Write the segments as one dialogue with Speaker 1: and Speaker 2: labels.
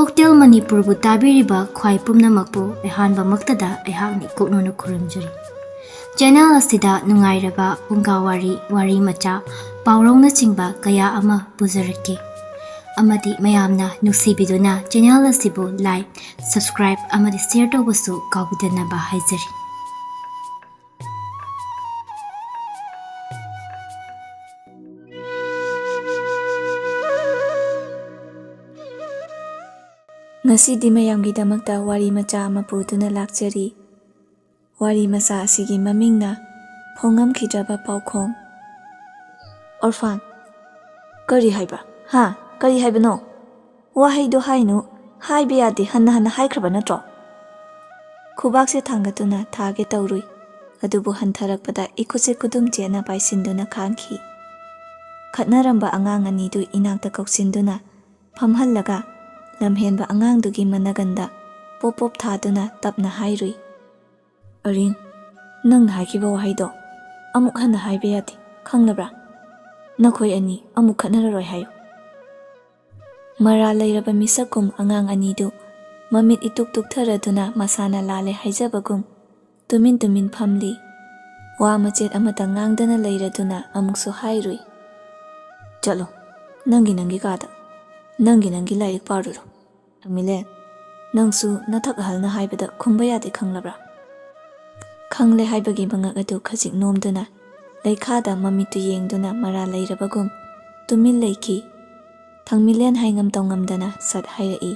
Speaker 1: Cocktail ꯃꯅꯤꯄꯨꯔꯕꯨ ꯇꯥꯕꯤꯔꯤꯕ ꯈ꯭ꯋꯥꯏ ꯄꯨꯝꯅꯃꯛꯄꯨ ꯑꯍꯥꯟꯕꯃꯛꯇꯗ ꯑꯩꯍꯥꯛꯅ ꯀꯣꯛꯅꯨꯅ ꯈꯨꯔꯨꯝꯖꯔꯤ꯫ ꯆꯦꯅꯦꯜ ꯑꯁꯤꯗ ꯅꯨꯡꯉꯥꯏꯔꯕ ꯐꯨꯡꯒꯥꯋꯥꯔꯤ, ꯋꯥꯔꯤ ꯃꯆꯥ, ꯄꯥꯎꯔꯧꯅꯆꯤꯡꯕ ꯀꯌꯥ ꯑꯃ ꯄꯨꯖꯔꯛꯀꯦ ꯑꯃꯗꯤ ꯃꯌꯥꯝꯅ ꯅꯨꯡꯁꯤꯕꯤꯗꯨꯅ ꯆꯦꯅꯦꯜ ꯑꯁꯤꯕꯨ ꯂꯥꯏꯛ, ꯁꯕꯁꯀ꯭ꯔꯥꯏꯕ ꯑꯃꯗꯤ ꯁꯦꯌꯔ ꯇꯧꯕꯁꯨ ꯀꯥꯎꯕꯤꯗꯅꯕ ꯍꯥꯏꯖꯔꯤ꯫
Speaker 2: ꯉꯁꯤꯗꯤ ꯃꯌꯥꯝꯒꯤꯗꯃꯛꯇ ꯋꯥꯔꯤ ꯃꯆꯥ ꯑꯃ ꯄꯨꯗꯨꯅ ꯂꯥꯛꯆꯔꯤ꯫ ꯋꯥꯔꯤ ꯃꯆꯥ ꯑꯁꯤꯒꯤ ꯃꯃꯤꯡꯅ ꯐꯣꯡꯉꯝꯈꯤꯗ꯭ꯔꯕ ꯄꯥꯎꯈꯣꯡ꯫ ꯑꯣꯔꯐꯥꯟ, ꯀꯔꯤ ꯍꯥꯏꯕ? ꯀꯔꯤ ꯍꯥꯏꯕꯅꯣ? ꯋꯥꯍꯩꯗꯣ ꯍꯥꯏꯅꯨ, ꯍꯥꯏꯕ ꯌꯥꯗꯦ ꯍꯟꯅ ꯍꯟꯅ ꯍꯥꯏꯈ꯭ꯔꯕ ꯅꯠꯇ꯭ꯔꯣ? ꯈꯨꯕꯥꯛꯁꯦ ꯊꯥꯡꯒꯠꯇꯨꯅ ꯊꯥꯒꯦ ꯇꯧꯔꯨꯏ, ꯑꯗꯨꯕꯨ ꯍꯟꯊꯔꯛꯄꯗ ꯏꯈꯨꯠꯁꯦ ꯈꯨꯗꯨꯝ ꯆꯦꯠꯅ ꯄꯥꯏꯁꯤꯟꯗꯨꯅ ꯈꯥꯡꯈꯤ꯫ ꯈꯠꯅꯔꯝꯕ ꯑꯉꯥꯡ ꯑꯅꯤꯗꯨ ꯏꯅꯥꯛꯇ ꯀꯧꯁꯤꯟꯗꯨꯅ ꯐꯝꯍꯜꯂꯒ ꯂꯝꯍꯦꯟꯕ ꯑꯉꯥꯡꯗꯨꯒꯤ ꯃꯅꯒꯟꯗ ꯄꯣꯞ ꯄꯣꯞ ꯊꯥꯗꯨꯅ ꯇꯞꯅ ꯍꯥꯏꯔꯨꯏ꯫ ꯑꯔꯤꯡ, ꯅꯪꯅ ꯍꯥꯏꯈꯤꯕ ꯋꯥꯍꯩꯗꯣ ꯑꯃꯨꯛ ꯍꯟꯅ ꯍꯥꯏꯕ ꯌꯥꯗꯦ, ꯈꯪꯂꯕ꯭ꯔꯥ? ꯅꯈꯣꯏ ꯑꯅꯤ ꯑꯃꯨꯛ ꯈꯠꯅꯔꯔꯣꯏ ꯍꯥꯏꯌꯨ꯫ ꯃꯔꯥꯜ ꯂꯩꯔꯕ ꯃꯤꯁꯛꯀꯨꯝ ꯑꯉꯥꯡ ꯑꯅꯤꯗꯨ ꯃꯃꯤꯠ ꯏꯇꯨꯛ ꯇꯨꯛꯊꯔꯗꯨꯅ ꯃꯁꯥꯅ ꯂꯥꯜꯂꯦ ꯍꯥꯏꯖꯕꯒꯨꯝ ꯇꯨꯃꯤꯟ ꯇꯨꯃꯤꯟ ꯐꯝꯂꯤ꯫ ꯋꯥ ꯃꯆꯦꯠ ꯑꯃꯇ ꯉꯥꯡꯗꯅ ꯂꯩꯔꯗꯨꯅ ꯑꯃꯨꯛꯁꯨ ꯍꯥꯏꯔꯨꯏ꯫ ꯆꯠꯂꯣ, ꯅꯪꯒꯤ ꯀꯥꯗ ꯅꯪꯒꯤ ꯂꯥꯏꯔꯤꯛ ꯄꯥꯔꯨꯔꯣ꯫ ꯊꯪꯃꯤꯂꯦꯟ, ꯅꯪꯁꯨ ꯅꯊꯛ ꯑꯍꯜꯅ ꯍꯥꯏꯕꯗ ꯈꯨꯝꯕ ꯌꯥꯗꯦ, ꯈꯪꯂꯕ꯭ꯔꯥ? ꯈꯪꯂꯦ ꯍꯥꯏꯕꯒꯤ ꯃꯉꯛ ꯑꯗꯨ ꯈꯖꯤꯛ ꯅꯣꯝꯗꯨꯅ ꯂꯩꯈꯥꯗ ꯃꯃꯤꯠꯇꯨ ꯌꯦꯡꯗꯨꯅ ꯃꯔꯥꯜ ꯂꯩꯔꯕꯒꯨꯝ ꯇꯨꯃꯤꯟ ꯂꯩꯈꯤ꯫ ꯊꯪꯃꯤꯂꯦꯟ ꯍꯥꯏꯉꯝ ꯇꯧꯉꯝꯗꯅ ꯁꯠ ꯍꯥꯏꯔꯛꯏ꯫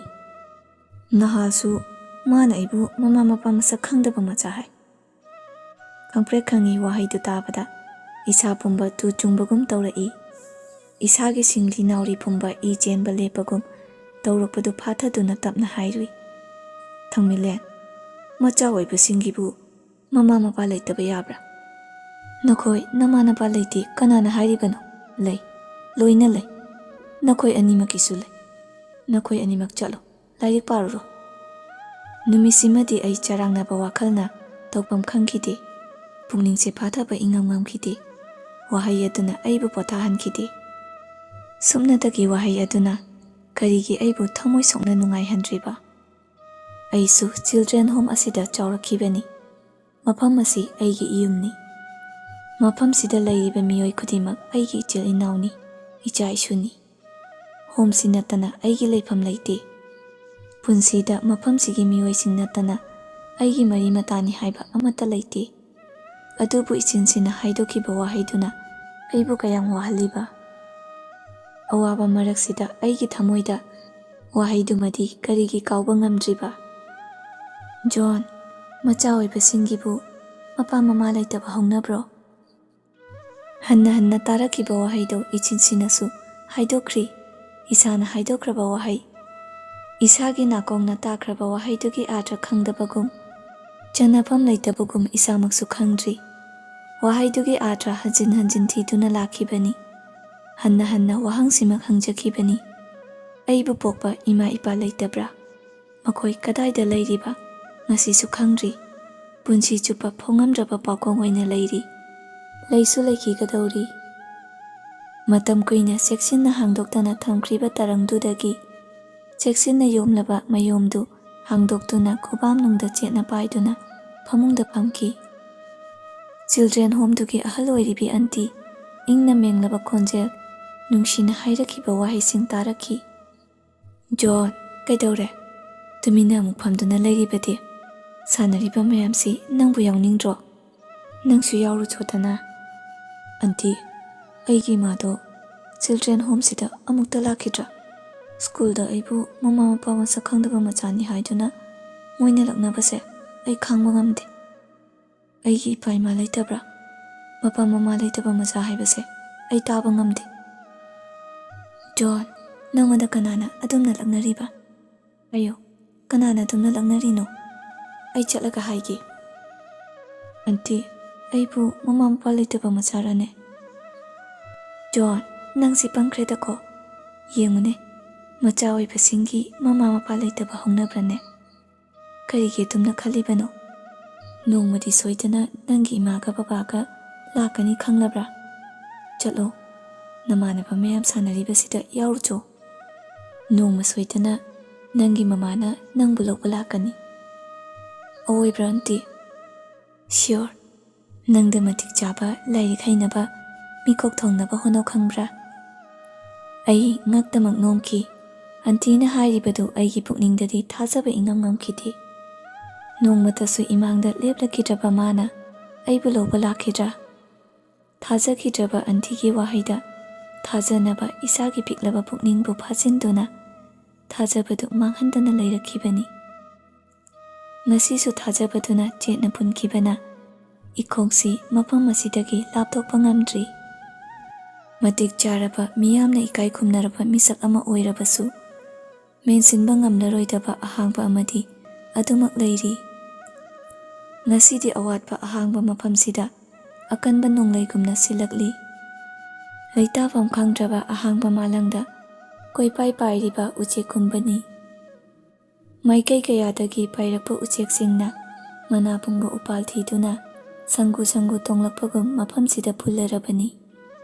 Speaker 2: ꯅꯍꯥꯁꯨ ꯃꯥꯅ ꯑꯩꯕꯨ ꯃꯃꯥ ꯃꯄꯥ ꯃꯁꯛ ꯈꯪꯗꯕ ꯃꯆꯥ ꯍꯥꯏ꯫ ꯈꯪꯄ꯭ꯔꯦꯛ ꯈꯪꯉꯤ ꯋꯥꯍꯩꯗꯨ ꯇꯥꯕꯗ ꯏꯁꯥ ꯄꯨꯝꯕ ꯇꯨ ꯆꯨꯡꯕꯒꯨꯝ ꯇꯧꯔꯛꯏ꯫ ꯏꯁꯥꯒꯤ ꯁꯤꯡꯂꯤ ꯅꯥꯎꯔꯤ ꯄꯨꯝꯕ ꯏ ꯆꯦꯟꯕ ꯂꯦꯞꯄꯒꯨꯝ ꯇꯧꯔꯛꯄꯗꯨ ꯐꯥꯊꯗꯨꯅ ꯇꯞꯅ ꯍꯥꯏꯔꯨꯏ꯫ ꯊꯪꯃꯤꯂꯦꯟ, ꯃꯆꯥ ꯑꯣꯏꯕꯁꯤꯡꯒꯤꯕꯨ ꯃꯃꯥ ꯃꯄꯥ ꯂꯩꯇꯕ ꯌꯥꯕ꯭ꯔꯥ? ꯅꯈꯣꯏ ꯅꯃꯥ ꯅꯄꯥ ꯂꯩꯇꯦ ꯀꯅꯥꯅ ꯍꯥꯏꯔꯤꯕꯅꯣ? ꯂꯩ, ꯂꯣꯏꯅ ꯂꯩ, ꯅꯈꯣꯏ ꯑꯅꯤꯃꯛꯀꯤꯁꯨ ꯂꯩ꯫ ꯅꯈꯣꯏ ꯑꯅꯤꯃꯛ ꯆꯠꯂꯣ, ꯂꯥꯏꯔꯤꯛ ꯄꯥꯔꯨꯔꯣ꯫ ꯅꯨꯃꯤꯠꯁꯤꯃꯗꯤ ꯑꯩ ꯆꯔꯥꯡꯅꯕ ꯋꯥꯈꯜꯅ ꯇꯧꯐꯝ ꯈꯪꯈꯤꯗꯦ꯫ ꯄꯨꯛꯅꯤꯡꯁꯦ ꯐꯥꯊꯕ ꯏꯉꯝ ꯉꯝꯈꯤꯗꯦ꯫ ꯋꯥꯍꯩ ꯑꯗꯨꯅ ꯑꯩꯕꯨ ꯄꯣꯊꯥꯍꯟꯈꯤꯗꯦ꯫ ꯁꯨꯞꯅꯇꯒꯤ ꯋꯥꯍꯩ ꯑꯗꯨꯅ ꯀꯔꯤꯒꯤ ꯑꯩꯕꯨ ꯊꯃꯣꯏ ꯁꯣꯛꯅ ꯅꯨꯡꯉꯥꯏꯍꯟꯗ꯭ꯔꯤꯕ? ꯑꯩꯁꯨ ꯆꯤꯜꯗ꯭ꯔꯦꯟ ꯍꯣꯝ ꯑꯁꯤꯗ ꯆꯥꯎꯔꯛꯈꯤꯕꯅꯤ꯫ ꯃꯐꯝ ꯑꯁꯤ ꯑꯩꯒꯤ ꯏꯌꯨꯝꯅꯤ꯫ ꯃꯐꯝꯁꯤꯗ ꯂꯩꯔꯤꯕ ꯃꯤꯑꯣꯏ ꯈꯨꯗꯤꯡꯃꯛ ꯑꯩꯒꯤ ꯏꯆꯤꯜ ꯏꯅꯥꯎꯅꯤ, ꯏꯆꯥ ꯏꯁꯨꯅꯤ꯫ ꯍꯣꯝꯁꯤ ꯅꯠꯇꯅ ꯑꯩꯒꯤ ꯂꯩꯐꯝ ꯂꯩꯇꯦ꯫ ꯄꯨꯟꯁꯤꯗ ꯃꯐꯝꯁꯤꯒꯤ ꯃꯤꯑꯣꯏꯁꯤꯡ ꯅꯠꯇꯅ ꯑꯩꯒꯤ ꯃꯔꯤ ꯃꯇꯥꯅꯤ ꯍꯥꯏꯕ ꯑꯃꯠꯇ ꯂꯩꯇꯦ꯫ ꯑꯗꯨꯕꯨ ꯏꯆꯤꯟꯁꯤꯅ ꯍꯥꯏꯗꯣꯛꯈꯤꯕ ꯋꯥꯍꯩꯗꯨꯅ ꯑꯩꯕꯨ ꯀꯌꯥꯝ ꯋꯥꯍꯜꯂꯤꯕ? ꯑꯋꯥꯕ ꯃꯔꯛꯁꯤꯗ ꯑꯩꯒꯤ ꯊꯃꯣꯏꯗ ꯋꯥꯍꯩꯗꯨꯃꯗꯤ ꯀꯔꯤꯒꯤ ꯀꯥꯎꯕ ꯉꯝꯗ꯭ꯔꯤꯕ? ꯖꯣꯟ, ꯃꯆꯥ ꯑꯣꯏꯕꯁꯤꯡꯒꯤꯕꯨ ꯃꯄꯥ ꯃꯃꯥ ꯂꯩꯇꯕ ꯍꯧꯅꯕ꯭ꯔꯣ? ꯍꯟꯅ ꯍꯟꯅ ꯇꯥꯔꯛꯈꯤꯕ ꯋꯥꯍꯩꯗꯣ ꯏꯆꯤꯟꯁꯤꯅꯁꯨ ꯍꯥꯏꯗꯣꯛꯈ꯭ꯔꯤ꯫ ꯏꯁꯥꯅ ꯍꯥꯏꯗꯣꯛꯈ꯭ꯔꯕ ꯋꯥꯍꯩ, ꯏꯁꯥꯒꯤ ꯅꯥꯀꯣꯡꯅ ꯇꯥꯈ꯭ꯔꯕ ꯋꯥꯍꯩꯗꯨꯒꯤ ꯑꯥꯔꯊ ꯈꯪꯗꯕꯒꯨꯝ, ꯆꯟꯅꯐꯝ ꯂꯩꯇꯕꯒꯨꯝ ꯏꯁꯥꯃꯛꯁꯨ ꯈꯪꯗ꯭ꯔꯤ꯫ ꯋꯥꯍꯩꯗꯨꯒꯤ ꯑꯥꯔꯊ ꯍꯟꯖꯤꯟ ꯍꯟꯖꯤꯟ ꯊꯤꯗꯨꯅ ꯂꯥꯛꯈꯤꯕꯅꯤ꯫ ꯍꯟꯅ ꯍꯟꯅ ꯋꯥꯍꯪꯁꯤꯃꯛ ꯍꯪꯖꯈꯤꯕꯅꯤ꯫ ꯑꯩꯕꯨ ꯄꯣꯛꯄ ꯏꯃꯥ ꯏꯄꯥ ꯂꯩꯇꯕ꯭ꯔꯥ? ꯃꯈꯣꯏ ꯀꯗꯥꯏꯗ ꯂꯩꯔꯤꯕ? ꯉꯁꯤꯁꯨ ꯈꯪꯗ꯭ꯔꯤ꯫ ꯄꯨꯟꯁꯤ ꯆꯨꯞꯄ ꯐꯣꯡꯉꯝꯗ꯭ꯔꯕ ꯄꯥꯎꯈꯣꯡ ꯑꯣꯏꯅ ꯂꯩꯔꯤ꯫ ꯂꯩꯁꯨ ꯂꯩꯈꯤꯒꯗꯧꯔꯤ꯫ ꯃꯇꯝ ꯀꯨꯏꯅ ꯆꯦꯛꯁꯤꯟꯅ ꯍꯥꯡꯗꯣꯛꯇꯅ ꯊꯝꯈ꯭ꯔꯤꯕ ꯇꯔꯪꯗꯨꯗꯒꯤ ꯆꯦꯛꯁꯤꯟꯅ ꯌꯣꯝꯂꯕ ꯃꯌꯣꯝꯗꯨ ꯍꯥꯡꯗꯣꯛꯇꯨꯅ ꯈꯨꯕꯥꯝꯅꯨꯡꯗ ꯆꯦꯠꯅ ꯄꯥꯏꯗꯨꯅ ꯐꯃꯨꯡꯗ ꯐꯝꯈꯤ꯫ ꯆꯤꯜꯗ꯭ꯔꯦꯟ ꯍꯣꯝꯗꯨꯒꯤ ꯑꯍꯜ ꯑꯣꯏꯔꯤꯕꯤ ꯑꯟꯇꯤ ꯏꯪꯅ ꯃꯦꯡꯂꯕ ꯈꯣꯟꯖꯦꯜ, ꯅꯨꯡꯁꯤꯅ ꯍꯥꯏꯔꯛꯈꯤꯕ ꯋꯥꯍꯩꯁꯤꯡ ꯇꯥꯔꯛꯈꯤ꯫ ꯖꯣꯟ, ꯀꯩꯗꯧꯔꯦ? ꯇꯨꯃꯤꯟꯅ ꯑꯃꯨꯛ ꯐꯝꯗꯨꯅ ꯂꯩꯔꯤꯕꯗꯤ? ꯁꯥꯟꯅꯔꯤꯕ ꯃꯌꯥꯝꯁꯤ ꯅꯪꯕꯨ ꯌꯥꯎꯅꯤꯡꯗ꯭ꯔꯣ? ꯅꯪꯁꯨ ꯌꯥꯎꯔꯨꯆꯣꯗꯅ꯫ ꯑꯟꯇꯤ, ꯑꯩꯒꯤ ꯏꯃꯥꯗꯣ ꯆꯤꯜꯗ꯭ꯔꯦꯟ ꯍꯣꯝꯁꯤꯗ ꯑꯃꯨꯛꯇ ꯂꯥꯛꯈꯤꯗ꯭ꯔꯥ? ꯁ꯭ꯀꯨꯜꯗ ꯑꯩꯕꯨ ꯃꯃꯥ ꯃꯄꯥ ꯃꯁꯛ ꯈꯪꯗꯕ ꯃꯆꯥꯅꯤ ꯍꯥꯏꯗꯨꯅ ꯃꯣꯏꯅ ꯂꯛꯅꯕꯁꯦ ꯑꯩ ꯈꯥꯡꯕ ꯉꯝꯗꯦ꯫ ꯑꯩꯒꯤ ꯏꯄꯥ ꯏꯃꯥ ꯂꯩꯇꯕ꯭ꯔꯥ? ꯃꯄꯥ ꯃꯃꯥ ꯂꯩꯇꯕ ꯃꯆꯥ ꯍꯥꯏꯕꯁꯦ ꯑꯩ ꯇꯥꯕ ꯉꯝꯗꯦ꯫ ꯖꯣꯟ, ꯅꯪꯉꯣꯟꯗ ꯀꯅꯥꯅ ꯑꯗꯨꯝꯅ ꯂꯛꯅꯔꯤꯕ? ꯑꯌꯣ, ꯀꯅꯥꯅ ꯑꯗꯨꯝꯅ ꯂꯛꯅꯔꯤꯅꯣ? ꯑꯩ ꯆꯠꯂꯒ ꯍꯥꯏꯒꯦ꯫ ꯑꯟꯇꯤ, ꯑꯩꯕꯨ ꯃꯃꯥ ꯃꯄꯥ ꯂꯩꯇꯕ ꯃꯆꯥꯔꯅꯦ? ꯖꯣꯟ, ꯅꯪꯁꯤ ꯄꯪꯈ꯭ꯔꯦꯗꯀꯣ꯫ ꯌꯦꯡꯉꯨꯅꯦ, ꯃꯆꯥ ꯑꯣꯏꯕꯁꯤꯡꯒꯤ ꯃꯃꯥ ꯃꯄꯥ ꯂꯩꯇꯕ ꯍꯧꯅꯕ꯭ꯔꯅꯦ? ꯀꯔꯤꯒꯤ ꯑꯗꯨꯝꯅ ꯈꯜꯂꯤꯕꯅꯣ? ꯅꯣꯡꯃꯗꯤ ꯁꯣꯏꯗꯅ ꯅꯪꯒꯤ ꯏꯃꯥꯒ ꯕꯕꯥꯒ ꯂꯥꯛꯀꯅꯤ, ꯈꯪꯂꯕ꯭ꯔꯥ? ꯆꯠꯂꯣ, ꯅꯃꯥꯟꯅꯕ ꯃꯌꯥꯝ ꯁꯥꯟꯅꯔꯤꯕꯁꯤꯗ ꯌꯥꯎꯔꯨꯆꯣ꯫ ꯅꯣꯡꯃ ꯁꯣꯏꯗꯅ ꯅꯪꯒꯤ ꯃꯃꯥꯅ ꯅꯪꯕꯨ ꯂꯧꯕ ꯂꯥꯛꯀꯅꯤ꯫ ꯑꯋꯣꯏꯕ꯭ꯔꯥ ꯑꯟꯇꯤ? ꯁꯤꯌꯣꯔ꯫ ꯅꯪꯗ ꯃꯇꯤꯛ ꯆꯥꯕ ꯂꯥꯏꯔꯤꯛ ꯍꯩꯅꯕ ꯃꯤꯀꯣꯛ ꯊꯣꯡꯅꯕ ꯍꯣꯠꯅꯧ ꯈꯪꯕ꯭ꯔꯥ? ꯑꯩ ꯉꯛꯇꯃꯛ ꯅꯣꯝꯈꯤ꯫ ꯑꯟꯇꯤꯅ ꯍꯥꯏꯔꯤꯕꯗꯨ ꯑꯩꯒꯤ ꯄꯨꯛꯅꯤꯡꯗꯗꯤ ꯊꯥꯖꯕ ꯏꯉꯝ ꯉꯝꯈꯤꯗꯦ꯫ ꯅꯣꯡꯃꯇꯁꯨ ꯏꯃꯥꯡꯗ ꯂꯦꯞꯂꯛꯈꯤꯗ꯭ꯔꯕ ꯃꯥꯅ ꯑꯩꯕꯨ ꯂꯧꯕ ꯂꯥꯛꯈꯤꯗ꯭ꯔꯥ? ꯊꯥꯖꯈꯤꯗ꯭ꯔꯕ ꯑꯟꯇꯤꯒꯤ ꯋꯥꯍꯩꯗ ꯊꯥꯖꯅꯕ ꯏꯁꯥꯒꯤ ꯄꯤꯛꯂꯕ ꯄꯨꯛꯅꯤꯡꯕꯨ ꯐꯥꯖꯤꯟꯗꯨꯅ ꯊꯥꯖꯕꯗꯨ ꯃꯥꯡꯍꯟꯗꯅ ꯂꯩꯔꯛꯈꯤꯕꯅꯤ꯫ ꯉꯁꯤꯁꯨ ꯊꯥꯖꯕꯗꯨꯅ ꯆꯦꯠꯅ ꯄꯨꯟꯈꯤꯕꯅ ꯏꯈꯣꯡꯁꯤ ꯃꯐꯝ ꯑꯁꯤꯗꯒꯤ ꯂꯥꯞꯊꯣꯛꯄ ꯉꯝꯗ꯭ꯔꯤ꯫ ꯃꯇꯤꯛ ꯆꯥꯔꯕ ꯃꯤꯌꯥꯝꯅ ꯏꯀꯥꯏ ꯈꯨꯝꯅꯔꯕ ꯃꯤꯁꯛ ꯑꯃ ꯑꯣꯏꯔꯕꯁꯨ ꯃꯦꯟꯁꯤꯟꯕ ꯉꯝꯂꯔꯣꯏꯗꯕ ꯑꯍꯥꯡꯕ ꯑꯃꯗꯤ ꯑꯗꯨꯃꯛ ꯂꯩꯔꯤ꯫ ꯉꯁꯤꯗꯤ ꯑꯋꯥꯠꯄ ꯑꯍꯥꯡꯕ ꯃꯐꯝꯁꯤꯗ ꯑꯀꯟꯕ ꯅꯣꯡꯂꯩꯒꯨꯝꯅ ꯁꯤꯜꯂꯛꯂꯤ꯫ ꯂꯩꯇꯥꯐꯝ ꯈꯪꯗ꯭ꯔꯕ ꯑꯍꯥꯡꯕ ꯃꯥꯂꯪꯗ ꯀꯣꯏꯄꯥꯏ ꯄꯥꯏꯔꯤꯕ ꯎꯆꯦꯛꯀꯨꯝꯕꯅꯤ꯫ ꯃꯥꯏꯀꯩ ꯀꯌꯥꯗꯒꯤ ꯄꯥꯏꯔꯛꯄ ꯎꯆꯦꯛꯁꯤꯡꯅ ꯃꯅꯥ ꯄꯨꯡꯕ ꯎꯄꯥꯜ ꯊꯤꯗꯨꯅ ꯁꯪꯒꯨ ꯁꯪꯒꯨ ꯇꯣꯡꯂꯛꯄꯒꯨꯝ ꯃꯐꯝꯁꯤꯗ ꯐꯨꯜꯂꯔꯕꯅꯤ꯫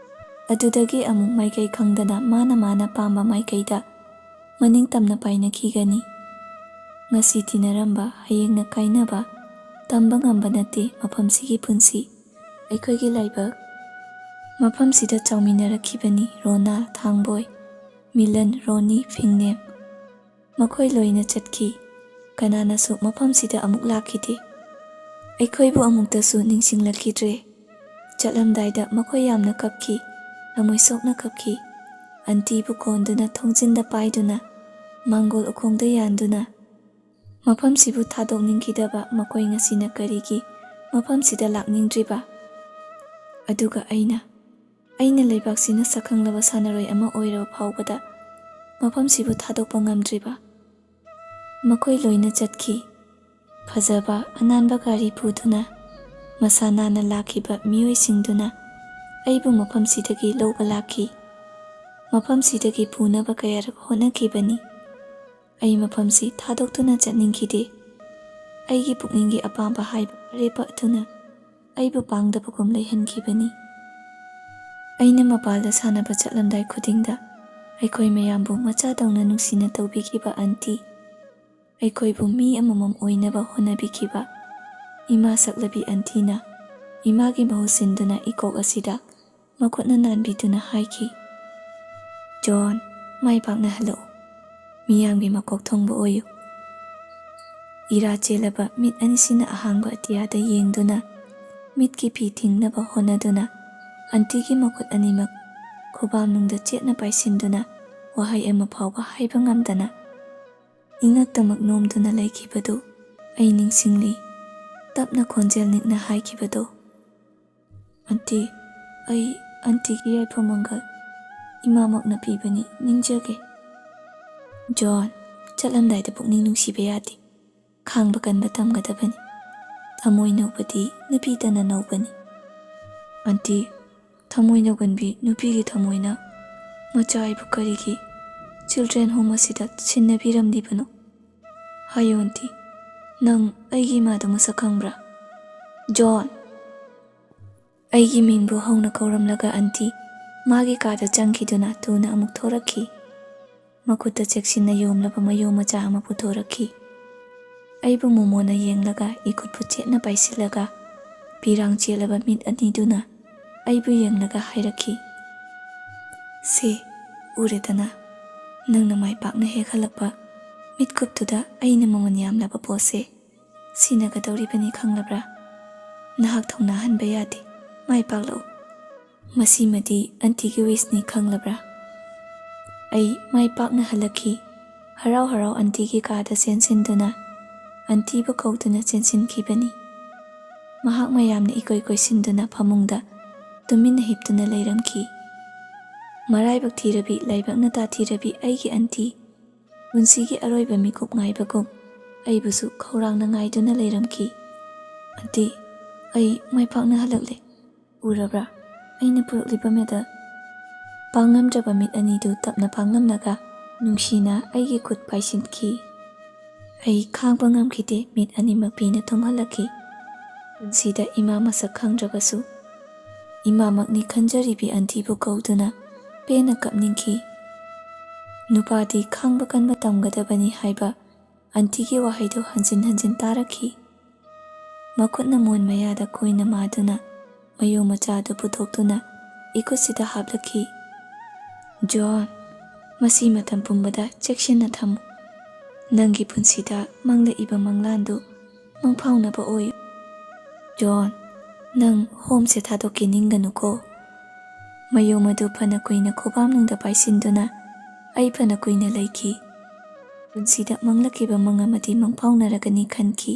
Speaker 2: ꯑꯗꯨꯗꯒꯤ ꯑꯃꯨꯛ ꯃꯥꯏꯀꯩ ꯈꯪꯗꯅ ꯃꯥꯅ ꯄꯥꯝꯕ ꯃꯥꯏꯀꯩꯗ ꯃꯅꯤꯡ ꯇꯝꯅ ꯄꯥꯏꯅꯈꯤꯒꯅꯤ꯫ ꯉꯁꯤ ꯇꯤꯟꯅꯔꯝꯕ ꯍꯌꯦꯡꯅ ꯀꯥꯏꯅꯕ ꯇꯝꯕ ꯉꯝꯕ ꯅꯠꯇꯦ ꯃꯐꯝꯁꯤꯒꯤ ꯄꯨꯟꯁꯤ, ꯑꯩꯈꯣꯏꯒꯤ ꯂꯥꯏꯕꯛ꯫ ꯃꯐꯝꯁꯤꯗ ꯆꯥꯎꯃꯤꯟꯅꯔꯛꯈꯤꯕꯅꯤ ꯔꯣꯅꯥꯜ, ꯊꯥꯡꯕꯣꯏ, ꯃꯤꯂꯟ, ꯔꯣꯅꯤ, ꯐꯤꯡꯅꯦꯝ꯫ ꯃꯈꯣꯏ ꯂꯣꯏꯅ ꯆꯠꯈꯤ꯫ ꯀꯅꯥꯅꯁꯨ ꯃꯐꯝꯁꯤꯗ ꯑꯃꯨꯛ ꯂꯥꯛꯈꯤꯗꯦ꯫ ꯑꯩꯈꯣꯏꯕꯨ ꯑꯃꯨꯛꯇꯁꯨ ꯅꯤꯡꯁꯤꯡꯂꯛꯈꯤꯗ꯭ꯔꯦ꯫ ꯆꯠꯂꯝꯗꯥꯏꯗ ꯃꯈꯣꯏ ꯌꯥꯝꯅ ꯀꯞꯈꯤ, ꯊꯃꯣꯏ ꯁꯣꯛꯅ ꯀꯞꯈꯤ꯫ ꯑꯟꯇꯤꯕꯨ ꯀꯣꯟꯗꯨꯅ ꯊꯣꯡꯖꯤꯟꯗ ꯄꯥꯏꯗꯨꯅ, ꯃꯥꯡꯒꯣꯜ ꯎꯈꯣꯡꯗ ꯌꯥꯟꯗꯨꯅ꯫ ꯃꯐꯝꯁꯤꯕꯨ ꯊꯥꯗꯣꯛꯅꯤꯡꯈꯤꯗꯕ ꯃꯈꯣꯏ ꯉꯁꯤꯅ ꯀꯔꯤꯒꯤ ꯃꯐꯝꯁꯤꯗ ꯂꯥꯛꯅꯤꯡꯗ꯭ꯔꯤꯕ? ꯑꯗꯨꯒ ꯑꯩꯅ ꯂꯩꯕꯥꯛꯁꯤꯅ ꯁꯛꯈꯪꯂꯕ ꯁꯥꯟꯅꯔꯣꯏ ꯑꯃ ꯑꯣꯏꯔꯕ ꯐꯥꯎꯕꯗ ꯃꯐꯝꯁꯤꯕꯨ ꯊꯥꯗꯣꯛꯄ ꯉꯝꯗ꯭ꯔꯤꯕ? ꯃꯈꯣꯏ ꯂꯣꯏꯅ ꯆꯠꯈꯤ꯫ ꯐꯖꯕ ꯑꯅꯥꯟꯕ ꯒꯥꯔꯤ ꯄꯨꯗꯨꯅ ꯃꯁꯥ ꯅꯥꯟꯅ ꯂꯥꯛꯈꯤꯕ ꯃꯤꯑꯣꯏꯁꯤꯡꯗꯨꯅ ꯑꯩꯕꯨ ꯃꯐꯝꯁꯤꯗꯒꯤ ꯂꯧꯕ ꯂꯥꯛꯈꯤ꯫ ꯃꯐꯝꯁꯤꯗꯒꯤ ꯄꯨꯅꯕ ꯀꯌꯥꯔꯛ ꯍꯣꯠꯅꯈꯤꯕꯅꯤ꯫ ꯑꯩ ꯃꯐꯝꯁꯤ ꯊꯥꯗꯣꯛꯇꯨꯅ ꯆꯠꯅꯤꯡꯈꯤꯗꯦ꯫ ꯑꯩꯒꯤ ꯄꯨꯛꯅꯤꯡꯒꯤ ꯑꯄꯥꯝꯕ ꯍꯥꯏꯕ ꯑꯔꯦꯞꯄ ꯑꯗꯨꯅ ꯑꯩꯕꯨ ꯄꯥꯡꯗꯕꯒꯨꯝ ꯂꯩꯍꯟꯈꯤꯕꯅꯤ꯫ ꯑꯩꯅ ꯃꯄꯥꯜꯗ ꯁꯥꯟꯅꯕ ꯆꯠꯂꯝꯗꯥꯏ ꯈꯨꯗꯤꯡꯗ ꯑꯩꯈꯣꯏ ꯃꯌꯥꯝꯕꯨ ꯃꯆꯥꯗꯧꯅ ꯅꯨꯡꯁꯤꯅ ꯇꯧꯕꯤꯈꯤꯕ ꯑꯟꯇꯤ, ꯑꯩꯈꯣꯏꯕꯨ ꯃꯤ ꯑꯃꯃꯝ ꯑꯣꯏꯅꯕ ꯍꯣꯠꯅꯕꯤꯈꯤꯕ ꯏꯃꯥ ꯁꯛꯂꯕꯤ ꯑꯟꯇꯤꯅ ꯏꯃꯥꯒꯤ ꯃꯍꯨꯠ ꯁꯤꯟꯗꯨꯅ ꯏꯀꯣꯛ ꯑꯁꯤꯗ ꯃꯈꯨꯠꯅ ꯅꯥꯟꯕꯤꯗꯨꯅ ꯍꯥꯏꯈꯤ, "ꯖꯣꯟ, ꯃꯥꯏ ꯄꯥꯛꯅ ꯍꯜꯂꯛꯎ, ꯃꯤꯌꯥꯝꯒꯤ ꯃꯀꯣꯛ ꯊꯣꯡꯕ ꯑꯣꯏꯌꯨ"꯫ ꯏꯔꯥ ꯆꯦꯜꯂꯕ ꯃꯤꯠ ꯑꯅꯤꯁꯤꯅ ꯑꯍꯥꯡꯕ ꯑꯇꯤꯌꯥꯗ ꯌꯦꯡꯗꯨꯅ ꯃꯤꯠꯀꯤ ꯐꯤ ꯊꯤꯡꯅꯕ ꯍꯣꯠꯅꯗꯨꯅ ꯑꯟꯇꯤꯒꯤ ꯃꯈꯨꯠ ꯑꯅꯤꯃꯛ ꯈꯨꯕꯥꯝꯅꯨꯡꯗ ꯆꯦꯠꯅ ꯄꯥꯏꯁꯤꯟꯗꯨꯅ ꯋꯥꯍꯩ ꯑꯃ ꯐꯥꯎꯕ ꯍꯥꯏꯕ ꯉꯝꯗꯅ ꯏꯉꯛꯇꯃꯛ ꯅꯣꯝꯗꯨꯅ ꯂꯩꯈꯤꯕꯗꯨ ꯑꯩ ꯅꯤꯡꯁꯤꯡꯂꯤ꯫ ꯇꯞꯅ ꯈꯣꯟꯖꯦꯜ ꯅꯤꯛꯅ ꯍꯥꯏꯈꯤꯕꯗꯣ, "ꯑꯟꯇꯤ, ꯑꯩ ꯑꯟꯇꯤꯒꯤ ꯌꯥꯏꯐ-ꯃꯪꯒꯜ ꯏꯃꯥꯃꯛꯅ ꯄꯤꯕꯅꯤ, ꯅꯤꯡꯖꯒꯦ"꯫ ꯖꯣꯟ, ꯆꯠꯂꯝꯗꯥꯏꯗ ꯄꯨꯛꯅꯤꯡ ꯅꯨꯡꯁꯤꯕ ꯌꯥꯗꯦ, ꯈꯥꯡꯕ ꯀꯟꯕ ꯇꯝꯒꯗꯕꯅꯤ꯫ ꯊꯃꯣꯏ ꯅꯧꯕꯗꯤ ꯅꯨꯄꯤꯇꯅ ꯅꯧꯕꯅꯤ꯫ ꯑꯟꯇꯤ, ꯊꯃꯣꯏ ꯅꯧꯒꯟꯕꯤ ꯅꯨꯄꯤꯒꯤ ꯊꯃꯣꯏꯅ ꯃꯆꯥ ꯑꯩꯕꯨ ꯀꯔꯤꯒꯤ ꯆꯤꯜꯗ꯭ꯔꯦꯟ ꯍꯣꯝ ꯑꯁꯤꯗ ꯁꯤꯟꯅꯕꯤꯔꯝꯂꯤꯕꯅꯣ? ꯍꯥꯏꯌꯣ ꯑꯟꯇꯤ, ꯅꯪ ꯑꯩꯒꯤ ꯏꯃꯥꯗꯨ ꯃꯁꯛ ꯈꯪꯕ꯭ꯔꯥ? ꯖꯣꯟ! ꯑꯩꯒꯤ ꯃꯤꯡꯕꯨ ꯍꯧꯅ ꯀꯧꯔꯝꯂꯒ ꯑꯟꯇꯤ ꯃꯥꯒꯤ ꯀꯥꯗ ꯆꯪꯈꯤꯗꯨꯅ ꯊꯨꯅ ꯑꯃꯨꯛ ꯊꯣꯔꯛꯈꯤ꯫ ꯃꯈꯨꯠꯇ ꯆꯦꯛꯁꯤꯟꯅ ꯌꯣꯝꯂꯕ ꯃꯌꯣꯝ ꯃꯆꯥ ꯑꯃ ꯄꯨꯊꯣꯔꯛꯈꯤ꯫ ꯑꯩꯕꯨ ꯃꯣꯃꯣꯅ ꯌꯦꯡꯂꯒ ꯏꯈꯨꯠꯄꯨ ꯆꯦꯠꯅ ꯄꯥꯏꯁꯤꯜꯂꯒ ꯄꯤꯔꯥꯡ ꯆꯦꯜꯂꯕ ꯃꯤꯠ ꯑꯅꯤꯗꯨꯅ ꯑꯩꯕꯨ ꯌꯦꯡꯂꯒ ꯍꯥꯏꯔꯛꯈꯤ, "ꯁꯦ, ꯎꯔꯦꯗꯅ, ꯅꯪꯅ ꯃꯥꯏ ꯄꯥꯛꯅ ꯍꯦꯛ ꯍꯜꯂꯛꯄ ꯃꯤꯠꯀꯨꯞꯇꯨꯗ ꯑꯩꯅ ꯃꯃꯜ ꯌꯥꯝꯂꯕ ꯄꯣꯠꯁꯦ ꯁꯤꯟꯅꯒꯗꯧꯔꯤꯕꯅꯤ ꯈꯪꯂꯕ꯭ꯔꯥ? ꯅꯍꯥꯛ ꯊꯧꯅꯥ ꯍꯟꯕ ꯌꯥꯗꯦ, ꯃꯥꯏ ꯄꯥꯛꯂꯛꯎ꯫ ꯃꯁꯤꯃꯗꯤ ꯑꯟꯇꯤꯒꯤ ꯋꯤꯁꯅꯤ ꯈꯪꯂꯕ꯭ꯔꯥ?" ꯑꯩ ꯃꯥꯏ ꯄꯥꯛꯅ ꯍꯜꯂꯛꯈꯤ꯫ ꯍꯔꯥꯎ ꯍꯔꯥꯎ ꯑꯟꯇꯤꯒꯤ ꯀꯥꯗ ꯆꯦꯟꯁꯤꯟꯗꯨꯅ ꯑꯟꯇꯤꯕꯨ ꯀꯧꯗꯨꯅ ꯆꯦꯟꯁꯤꯟꯈꯤꯕꯅꯤ꯫ ꯃꯍꯥꯛ ꯃꯌꯥꯝꯅ ꯏꯀꯣꯏ ꯀꯣꯏꯁꯤꯟꯗꯨꯅ ꯐꯃꯨꯡꯗ ꯇꯨꯃꯤꯟꯅ ꯍꯤꯞꯇꯨꯅ ꯂꯩꯔꯝꯈꯤ꯫ ꯃꯔꯥꯏꯕꯛ ꯊꯤꯔꯕꯤ ꯂꯥꯏꯕꯛꯅ ꯇꯥꯊꯤꯔꯕꯤ ꯑꯩꯒꯤ ꯑꯟꯇꯤ, ꯄꯨꯟꯁꯤꯒꯤ ꯑꯔꯣꯏꯕ ꯃꯤꯀꯨꯞ ꯉꯥꯏꯕꯒꯨꯝ ꯑꯩꯕꯨꯁꯨ ꯈꯧꯔꯥꯡꯅ ꯉꯥꯏꯗꯨꯅ ꯂꯩꯔꯝꯈꯤ꯫ "ꯑꯟꯇꯤ, ꯑꯩ ꯃꯥꯏ ꯄꯥꯛꯅ ꯍꯜꯂꯛꯂꯦ, ꯎꯔꯕ꯭ꯔꯥ ꯑꯩꯅ ꯄꯨꯔꯛꯂꯤꯕ ꯃꯦꯗꯜ"꯫ ꯄꯥꯡꯉꯝꯗ꯭ꯔꯕ ꯃꯤꯠ ꯑꯅꯤꯗꯨ ꯇꯞꯅ ꯄꯥꯡꯂꯝꯂꯒ ꯅꯨꯡꯁꯤꯅ ꯑꯩꯒꯤ ꯈꯨꯠ ꯄꯥꯏꯁꯤꯟꯈꯤ꯫ ꯑꯩ ꯈꯥꯡꯕ ꯉꯝꯈꯤꯗꯦ, ꯃꯤꯠ ꯑꯅꯤꯃꯛ ꯄꯤꯅ ꯊꯨꯝꯍꯜꯂꯛꯈꯤ꯫ ꯄꯨꯟꯁꯤꯗ ꯏꯃꯥ ꯃꯁꯛ ꯈꯪꯗ꯭ꯔꯕꯁꯨ ꯏꯃꯥꯃꯛꯅꯤ ꯈꯟꯖꯔꯤꯕꯤ ꯑꯟꯇꯤꯕꯨ ꯀꯧꯗꯨꯅ ꯄꯦꯟꯅ ꯀꯞꯅꯤꯡꯈꯤ꯫ ꯅꯨꯄꯥꯗꯤ ꯈꯥꯡꯕ ꯀꯟꯕ ꯇꯝꯒꯗꯕꯅꯤ ꯍꯥꯏꯕ ꯑꯟꯇꯤꯒꯤ ꯋꯥꯍꯩꯗꯨ ꯍꯟꯖꯤꯟ ꯍꯟꯖꯤꯟ ꯇꯥꯔꯛꯈꯤ꯫ ꯃꯈꯨꯠꯅ ꯃꯣꯟ ꯃꯌꯥꯗ ꯀꯣꯏꯅ ꯃꯥꯗꯨꯅ ꯃꯌꯣꯡ ꯃꯆꯥꯗꯨ ꯄꯨꯊꯣꯛꯇꯨꯅ ꯏꯈꯨꯠꯁꯤꯗ ꯍꯥꯞꯂꯛꯈꯤ꯫ ꯖꯣꯟ, ꯃꯁꯤ ꯃꯇꯝ ꯄꯨꯝꯕꯗ ꯆꯦꯛꯁꯤꯟꯅ ꯊꯝꯃꯨ꯫ ꯅꯪꯒꯤ ꯄꯨꯟꯁꯤꯗ ꯃꯪꯂꯛꯏꯕ ꯃꯪꯂꯥꯟꯗꯨ ꯃꯪꯐꯥꯎꯅꯕ ꯑꯣꯏꯌꯨ꯫ ꯖꯣꯟ, ꯅꯪ ꯍꯣꯝꯁꯦ ꯊꯥꯗꯣꯛꯀꯦ ꯅꯤꯡꯒꯅꯨꯀꯣ꯫ ꯃꯌꯣꯡ ꯃꯗꯨ ꯐꯅ ꯀꯨꯏꯅ ꯈꯨꯕꯥꯝꯅꯨꯡꯗ ꯄꯥꯏꯁꯤꯟꯗꯨꯅ ꯑꯩ ꯐꯅ ꯀꯨꯏꯅ ꯂꯩꯈꯤ꯫ ꯄꯨꯟꯁꯤꯗ ꯃꯪꯂꯛꯈꯤꯕ ꯃꯪ ꯑꯃꯗꯤ ꯃꯪꯐꯥꯎꯅꯔꯒꯅꯤ ꯈꯟꯈꯤ꯫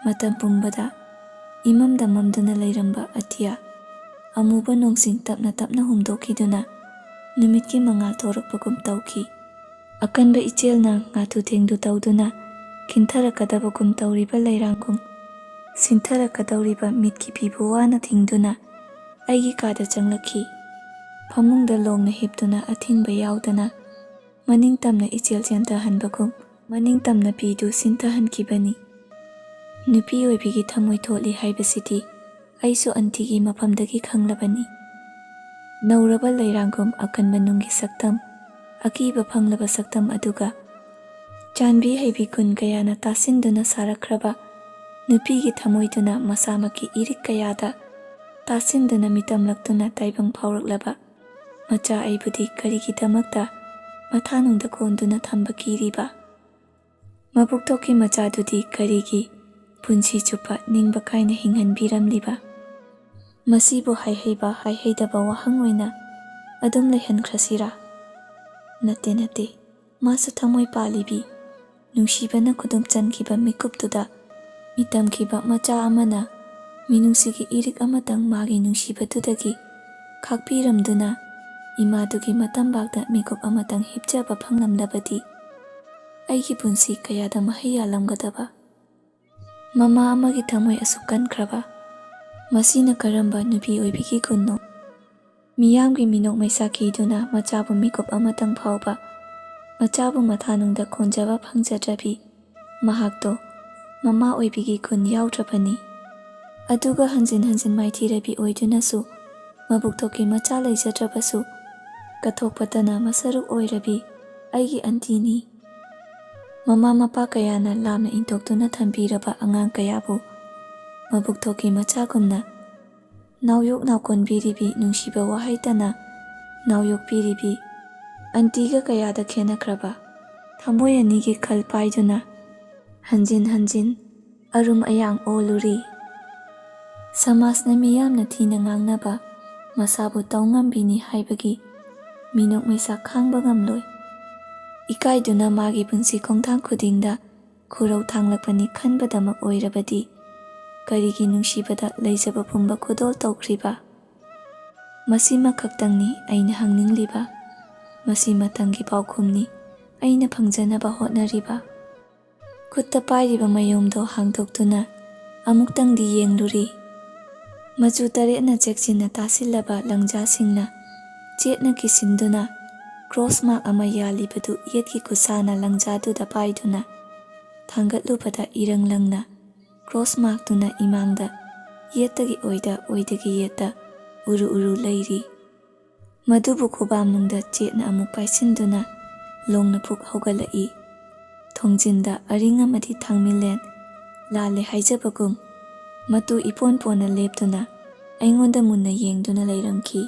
Speaker 2: ꯃꯇꯝ ꯄꯨꯝꯕꯗ ꯏꯃꯝꯗ ꯃꯝꯗꯨꯅ ꯂꯩꯔꯝꯕ ꯑꯇꯤꯌꯥ ꯑꯃꯨꯕ ꯅꯣꯡꯁꯤꯡ ꯇꯞꯅ ꯇꯞꯅ ꯍꯨꯝꯗꯣꯛꯈꯤꯗꯨꯅ ꯅꯨꯃꯤꯠꯀꯤ ꯃꯉꯥꯜ ꯊꯣꯔꯛꯄꯒꯨꯝ ꯇꯧꯈꯤ꯫ ꯑꯀꯟꯕ ꯏꯆꯦꯜꯅ ꯉꯥꯊꯨ ꯊꯦꯡꯗꯨ ꯇꯧꯗꯨꯅ ꯈꯤꯟꯊꯔꯛꯀꯗꯕꯒꯨꯝ ꯇꯧꯔꯤꯕ ꯂꯩꯔꯥꯡꯒꯨꯝ ꯁꯤꯟꯊꯔꯛꯀꯗꯧꯔꯤꯕ ꯃꯤꯠꯀꯤ ꯐꯤꯕꯨ ꯋꯥꯅ ꯊꯤꯡꯗꯨꯅ ꯑꯩꯒꯤ ꯀꯥꯗ ꯆꯪꯂꯛꯈꯤ꯫ ꯐꯃꯨꯡꯗ ꯂꯣꯡꯅ ꯍꯤꯞꯇꯨꯅ ꯑꯊꯤꯡꯕ ꯌꯥꯎꯗꯅ ꯃꯅꯤꯡ ꯇꯝꯅ ꯏꯆꯦꯜ ꯆꯦꯟꯊꯍꯟꯕꯒꯨꯝ ꯃꯅꯤꯡ ꯇꯝꯅ ꯐꯤꯗꯨ ꯁꯤꯟꯊꯍꯟꯈꯤꯕꯅꯤ꯫ ꯅꯨꯄꯤ ꯑꯣꯏꯕꯤꯒꯤ ꯊꯃꯣꯏ ꯊꯣꯠꯂꯤ ꯍꯥꯏꯕꯁꯤꯗꯤ ꯑꯩꯁꯨ ꯑꯟꯇꯤꯒꯤ ꯃꯐꯝꯗꯒꯤ ꯈꯪꯂꯕꯅꯤ꯫ ꯅꯧꯔꯕ ꯂꯩꯔꯥꯡꯒꯨꯝ ꯑꯀꯟꯕ ꯅꯨꯡꯒꯤ ꯁꯛꯇꯝ, ꯑꯀꯤꯕ ꯐꯪꯂꯕ ꯁꯛꯇꯝ ꯑꯗꯨꯒ ꯆꯥꯟꯕꯤ ꯍꯩꯕꯤ ꯀꯨꯟ ꯀꯌꯥꯅ ꯇꯥꯁꯤꯟꯗꯨꯅ ꯁꯥꯔꯛꯈ꯭ꯔꯕ ꯅꯨꯄꯤꯒꯤ ꯊꯃꯣꯏꯗꯨꯅ ꯃꯁꯥꯃꯛꯀꯤ ꯏꯔꯤꯛ ꯀꯌꯥꯗ ꯇꯥꯁꯤꯟꯗꯨꯅ ꯃꯤꯇꯝꯂꯛꯇꯨꯅ ꯇꯥꯏꯕꯪ ꯐꯥꯎꯔꯛꯂꯕ ꯃꯆꯥ ꯑꯩꯕꯨꯗꯤ ꯀꯔꯤꯒꯤꯗꯃꯛꯇ ꯃꯊꯥꯅꯨꯡꯗ ꯀꯣꯟꯗꯨꯅ ꯊꯝꯕ ꯀꯤꯔꯤꯕ? ꯃꯕꯨꯛꯊꯣꯛꯀꯤ ꯃꯆꯥꯗꯨꯗꯤ ꯀꯔꯤꯒꯤ ꯄꯨꯟꯁꯤ ꯆꯨꯞꯄ ꯅꯤꯡꯕ ꯀꯥꯏꯅ ꯍꯤꯡꯍꯟꯕꯤꯔꯝꯂꯤꯕ? ꯃꯁꯤꯕꯨ ꯍꯥꯏꯍꯩꯕ ꯍꯥꯏꯍꯩꯗꯕ ꯋꯥꯍꯪ ꯑꯣꯏꯅ ꯑꯗꯨꯝ ꯂꯩꯍꯟꯈ꯭ꯔꯁꯤꯔꯥ? ꯅꯠꯇꯦ ꯅꯠꯇꯦ, ꯃꯥꯁꯨ ꯊꯃꯣꯏ ꯄꯥꯜꯂꯤꯕꯤ, ꯅꯨꯡꯁꯤꯕꯅ ꯈꯨꯗꯨꯝ ꯆꯟꯈꯤꯕ ꯃꯤꯀꯨꯞꯇꯨꯗ ꯃꯤꯇꯝꯈꯤꯕ ꯃꯆꯥ ꯑꯃꯅ ꯃꯤꯅꯨꯡꯁꯤꯒꯤ ꯏꯔꯤꯛ ꯑꯃꯇꯪ ꯃꯥꯒꯤ ꯅꯨꯡꯁꯤꯕꯗꯨꯗꯒꯤ ꯈꯥꯛꯄꯤꯔꯝꯗꯨꯅ ꯏꯃꯥꯗꯨꯒꯤ ꯃꯇꯝꯕꯥꯛꯇ ꯃꯤꯀꯨꯞ ꯑꯃꯇꯪ ꯍꯤꯞꯆꯕ ꯐꯪꯂꯝꯂꯕꯗꯤ ꯑꯩꯒꯤ ꯄꯨꯟꯁꯤ ꯀꯌꯥꯗ ꯃꯍꯩ ꯌꯥꯜꯂꯝꯒꯗꯕ? ꯃꯃꯥ ꯑꯃꯒꯤ ꯊꯃꯣꯏ ꯑꯁꯨꯛ ꯀꯟꯈ꯭ꯔꯕ ꯃꯁꯤꯅ ꯀꯔꯝꯕ ꯅꯨꯄꯤ ꯑꯣꯏꯕꯤꯒꯤ ꯒꯨꯟꯅꯣ? ꯃꯤꯌꯥꯝꯒꯤ ꯃꯤꯅꯣꯛ ꯃꯩꯁꯥ ꯀꯤꯗꯨꯅ ꯃꯆꯥꯕꯨ ꯃꯤꯀꯨꯞ ꯑꯃꯇꯪ ꯐꯥꯎꯕ ꯃꯆꯥꯕꯨ ꯃꯊꯥꯅꯨꯡꯗ ꯀꯣꯟꯖꯕ ꯐꯪꯖꯗ꯭ꯔꯕꯤ ꯃꯍꯥꯛꯇꯣ ꯃꯃꯥ ꯑꯣꯏꯕꯤꯒꯤ ꯒꯨꯟ ꯌꯥꯎꯗ꯭ꯔꯕꯅꯤ꯫ ꯑꯗꯨꯒ ꯍꯟꯖꯤꯟ ꯍꯟꯖꯤꯟ ꯃꯥꯏꯊꯤꯔꯕꯤ ꯑꯣꯏꯗꯨꯅꯁꯨ ꯃꯕꯨꯛꯊꯣꯛꯀꯤ ꯃꯆꯥ ꯂꯩꯖꯗ꯭ꯔꯕꯁꯨ ꯀꯠꯊꯣꯛꯄꯇꯅ ꯃꯁꯔꯨꯛ ꯑꯣꯏꯔꯕꯤ ꯑꯩꯒꯤ ꯑꯟꯇꯤꯅꯤ꯫ ꯃꯃꯥ ꯃꯄꯥ ꯀꯌꯥꯅ ꯂꯥꯞꯅ ꯏꯟꯊꯣꯛꯇꯨꯅ ꯊꯝꯕꯤꯔꯕ ꯑꯉꯥꯡ ꯀꯌꯥꯕꯨ ꯃꯕꯨꯛꯊꯣꯛꯀꯤ ꯃꯆꯥꯒꯨꯝꯅ ꯅꯥꯎꯌꯣꯛ ꯅꯥꯎꯀꯣꯟꯕꯤꯔꯤꯕꯤ ꯅꯨꯡꯁꯤꯕ ꯋꯥꯍꯩꯇꯅ ꯅꯥꯎꯌꯣꯛꯄꯤꯔꯤꯕꯤ ꯑꯟꯇꯤꯒ ꯀꯌꯥꯗ ꯈꯦꯟꯅꯈ꯭ꯔꯕ ꯊꯃꯣꯏ ꯑꯅꯤꯒꯤ ꯈꯜ ꯄꯥꯏꯗꯨꯅ ꯍꯟꯖꯤꯟ ꯍꯟꯖꯤన్ ꯑꯔꯨꯝ ꯑꯌꯥꯡ ꯑꯣꯜꯂꯨꯔꯤ꯫ ꯁꯃꯥꯖꯅ ꯃꯤꯌꯥꯝꯅ ꯊꯤꯅ ꯉꯥꯡꯅꯕ ꯃꯁꯥꯕꯨ ꯇꯧꯉꯝꯕꯤꯅꯤ ꯍꯥꯏꯕꯒꯤ ꯃꯤꯅꯣꯛ ꯃꯩꯁꯥ ꯈꯥꯡꯕ ꯉꯝꯂꯣꯏ꯫ ꯏꯀꯥꯏꯗꯨꯅ ꯃꯥꯒꯤ ꯄꯨꯟꯁꯤ ꯈꯣꯡꯊꯥꯡ ꯈꯨꯗꯤꯡꯗ ꯈꯨꯔꯧ ꯊꯥꯡꯂꯛꯄꯅꯤ ꯈꯟꯕꯗꯃꯛ ꯑꯣꯏꯔꯕꯗꯤ ꯀꯔꯤꯒꯤ ꯅꯨꯡꯁꯤꯕꯗ ꯂꯩꯖꯕ ꯄꯨꯝꯕ ꯈꯨꯗꯣꯜ ꯇꯧꯈ꯭ꯔꯤꯕ? ꯃꯁꯤꯃꯈꯛꯇꯪꯅꯤ ꯑꯩꯅ ꯍꯪꯅꯤꯡꯂꯤꯕ, ꯃꯁꯤ ꯃꯇꯝꯒꯤ ꯄꯥꯎꯈꯨꯝꯅꯤ ꯑꯩꯅ ꯐꯪꯖꯅꯕ ꯍꯣꯠꯅꯔꯤꯕ꯫ ꯈꯨꯠꯇ ꯄꯥꯏꯔꯤꯕ ꯃꯌꯨꯝꯗꯣ ꯍꯥꯡꯗꯣꯛꯇꯨꯅ ꯑꯃꯨꯛꯇꯪꯗꯤ ꯌꯦꯡꯂꯨꯔꯤ꯫ ꯃꯆꯨ ꯇꯔꯦꯠꯅ ꯆꯦꯛꯁꯤꯟꯅ ꯇꯥꯁꯤꯜꯂꯕ ꯂꯪꯖꯥꯁꯤꯡꯅ ꯆꯦꯠꯅ ꯀꯤꯁꯤꯟꯗꯨꯅ ꯀ꯭ꯔꯣꯁ ꯃꯥꯔꯛ ꯑꯃ ꯌꯥꯜꯂꯤꯕꯗꯨ ꯌꯦꯠꯀꯤ ꯈꯨꯠꯁꯥꯅ ꯂꯪꯖꯥꯗꯨꯗ ꯄꯥꯏꯗꯨꯅ ꯊꯥꯡꯒꯠꯂꯨꯕꯗ ꯏꯔꯪ ꯂꯪꯅ ꯀ꯭ꯔꯣꯁ ꯃꯥꯔꯛꯇꯨꯅ ꯏꯃꯥꯡꯗ ꯌꯦꯠꯇꯒꯤ ꯑꯣꯏꯗ ꯑꯣꯏꯗꯒꯤ ꯌꯦꯠꯇ ꯎꯔꯨ ꯎꯔꯨ ꯂꯩꯔꯤ꯫ ꯃꯗꯨꯕꯨ ꯈꯨꯕꯥꯝꯅꯨꯡꯗ ꯆꯦꯠꯅ ꯑꯃꯨꯛ ꯄꯥꯏꯁꯤꯟꯗꯨꯅ ꯂꯣꯡꯅ ꯄꯨꯛ ꯍꯧꯒꯠꯂꯛꯏ꯫ ꯊꯣꯡꯖꯤꯟꯗ ꯑꯔꯤꯡ ꯑꯃꯗꯤ ꯊꯥꯡꯃꯤꯜꯂꯦꯟ ꯂꯥꯜꯂꯦ ꯍꯥꯏꯖꯕꯒꯨꯝ ꯃꯇꯨ ꯏꯄꯣꯟ ꯄꯣꯟꯅ ꯂꯦꯞꯇꯨꯅ ꯑꯩꯉꯣꯟꯗ ꯃꯨꯟꯅ ꯌꯦꯡꯗꯨꯅ ꯂꯩꯔꯝꯈꯤ꯫